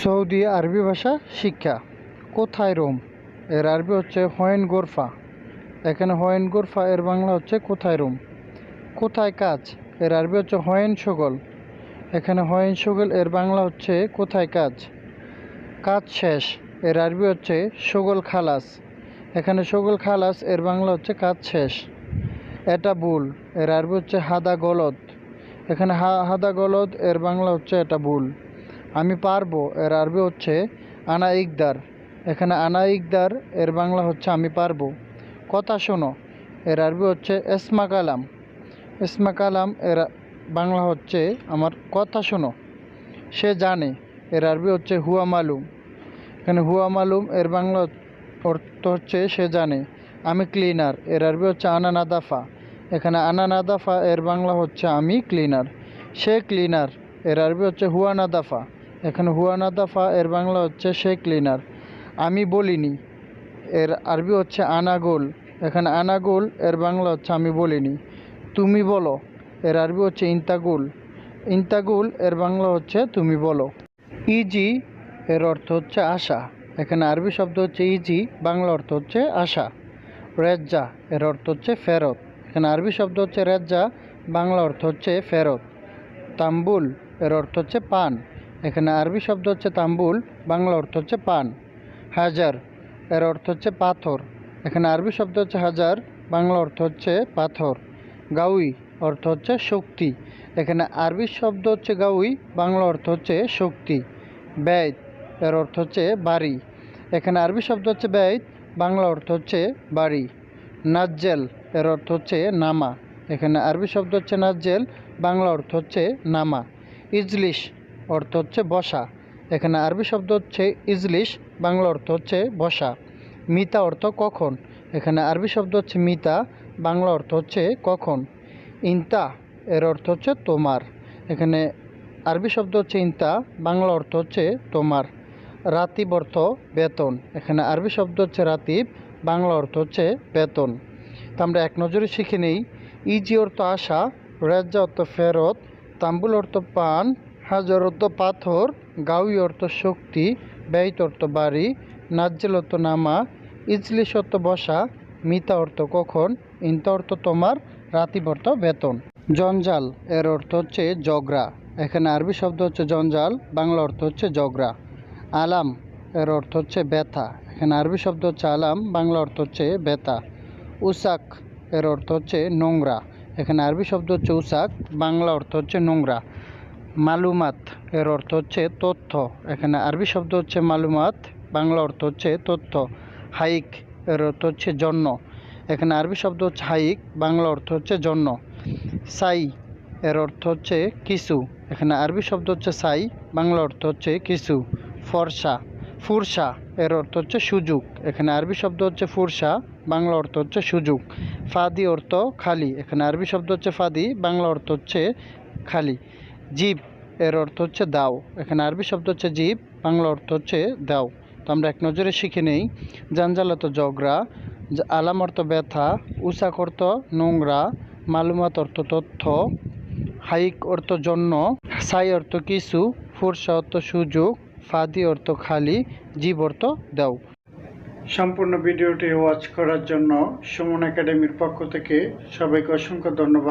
Saudi আরবি ভাষা শিক্ষা। কোথায় রোম? এর আরবি হচ্ছে হোয়েন গোরফা। এখানে হোয়েন গোরফা এর বাংলা হচ্ছে কোথায় রোম। কোথায় কাজ? এর আরবি হচ্ছে হোয়েন শোগল। এখানে হোয়েন শোগল এর বাংলা হচ্ছে কোথায় কাজ। কাজ শেষ এর আরবি হচ্ছে শোগল খালাস। এখানে শোগল খালাস এর বাংলা হচ্ছে কাজ শেষ। এটা ভুল এর আরবি হচ্ছে হাদা গলদ। এখানে হাদা গলদ এর বাংলা হচ্ছে এটা ভুল। আমি পারবো এর আরবি হচ্ছে আনা ইকদার। এখানে আনা ইকদার এর বাংলা হচ্ছে আমি পারবো। কথা শোনো এর আরবি হচ্ছে এসমা কালাম। এসমা কালাম এর বাংলা হচ্ছে আমার কথা শোনো। সে জানে এর আরবি হচ্ছে হুয়া মালুম। এখানে হুয়া মালুম এর বাংলা অর্থ হচ্ছে সে জানে। আমি ক্লিনার এর আরবি হচ্ছে আনা নাদাফা। এখানে আনা নাদাফা এর বাংলা হচ্ছে আমি ক্লিনার। সে ক্লিনার এর আরবি হচ্ছে হুয়া নাদাফা। এখানে হুয়া নাদাফা এর বাংলা হচ্ছে সে ক্লিনার। আমি বলিনি এর আরবি হচ্ছে আনাগোল। এখানে আনাগোল এর বাংলা হচ্ছে আমি বলিনি। তুমি বলো এর আরবি হচ্ছে ইন্তাগুল। ইন্তাগুল এর বাংলা হচ্ছে তুমি বলো। ইজি এর অর্থ হচ্ছে আশা। এখানে আরবি শব্দ হচ্ছে ইজি, বাংলা অর্থ হচ্ছে আশা। রেজ্জা এর অর্থ হচ্ছে ফেরত। এখানে আরবি শব্দ হচ্ছে রেজ্জা, বাংলা অর্থ হচ্ছে ফেরত। তাম্বুল এর অর্থ হচ্ছে পান। এখানে আরবি শব্দ হচ্ছে তাম্বুল, বাংলা অর্থ হচ্ছে পান। হাজার এর অর্থ হচ্ছে পাথর। এখানে আরবি শব্দ হচ্ছে হাজার, বাংলা অর্থ হচ্ছে পাথর। গাউই অর্থ হচ্ছে শক্তি। এখানে আরবি শব্দ হচ্ছে গাউই, বাংলা অর্থ হচ্ছে শক্তি। বেত এর অর্থ হচ্ছে বাড়ি। এখানে আরবি শব্দ হচ্ছে বেত, বাংলা অর্থ হচ্ছে বাড়ি। নাজ্জেল এর অর্থ হচ্ছে নামা। এখানে আরবি শব্দ হচ্ছে নাজ্জেল, বাংলা অর্থ হচ্ছে নামা। ইজলিশ অর্থ হচ্ছে বসা। এখানে আরবি শব্দ হচ্ছে ইজলিশ, বাংলা অর্থ হচ্ছে বসা। মিতা অর্থ কখন। এখানে আরবি শব্দ হচ্ছে মিতা, বাংলা অর্থ হচ্ছে কখন। ইনতা এর অর্থ হচ্ছে তোমার। এখানে আরবি শব্দ হচ্ছে ইনতা, বাংলা অর্থ হচ্ছে তোমার। রাতিব অর্থ বেতন। এখানে আরবি শব্দ হচ্ছে রাতিব, বাংলা অর্থ হচ্ছে বেতন। তো আমরা এক নজরে শিখে নেই। ইজি অর্থ আশা, রেজ্জা অর্থ ফেরত, তাম্বুল অর্থ পান, হাজার অর্থ পাথর, গাউই অর্থ শক্তি, ব্যয়িত অর্থ বাড়ি, নাজ্জেল অর্থ নামা, ইজলিশ অর্থ বসা, মিতা অর্থ কখন, ইনতা অর্থ তোমার, রাতিব অর্থ বেতন। জঞ্জাল এর অর্থ হচ্ছে জগরা। এখানে আরবি শব্দ হচ্ছে জঞ্জাল, বাংলা অর্থ হচ্ছে জগরা। আলাম এর অর্থ হচ্ছে ব্যথা। এখানে আরবি শব্দ হচ্ছে আলাম, বাংলা অর্থ হচ্ছে ব্যথা। উসাক এর অর্থ হচ্ছে নোংরা। এখানে আরবি শব্দ হচ্ছে উসাক, বাংলা অর্থ হচ্ছে নোংরা। মালুমাত এর অর্থ হচ্ছে তথ্য। এখানে আরবি শব্দ হচ্ছে মালুমাত, বাংলা অর্থ হচ্ছে তথ্য। হাইক এর অর্থ হচ্ছে জন্য। এখানে আরবি শব্দ হচ্ছে হাইক, বাংলা অর্থ হচ্ছে জন্য। সাই এর অর্থ হচ্ছে কিছু। এখানে আরবি শব্দ হচ্ছে সাই, বাংলা অর্থ হচ্ছে কিছু। ফুরসা এর অর্থ হচ্ছে সুযোগ। এখানে আরবি শব্দ হচ্ছে ফুরসা, বাংলা অর্থ হচ্ছে সুযোগ। ফাদি অর্থ খালি। এখানে আরবি শব্দ হচ্ছে ফাদি, বাংলা অর্থ হচ্ছে খালি। জিব এর অর্থ হচ্ছে দাও। এখানে আরবি শব্দ হচ্ছে জিব, বাংলা অর্থ হচ্ছে দাও। তো আমরা এক নজরে শিখে নেই। জাঞ্জাল অর্থ জগরা, আলাম অর্থ ব্যথা, উসাক অর্থ নোংরা, মালুমাত অর্থ তথ্য, হাইক অর্থ জন্য, সাই অর্থ কিছু, ফুরসা অর্থ সুযোগ, ফাদি অর্থ খালি, জিব অর্থ দাও। সম্পূর্ণ ভিডিওটি ওয়াচ করার জন্য সুমন একাডেমির পক্ষ থেকে সবাইকে অসংখ্য ধন্যবাদ।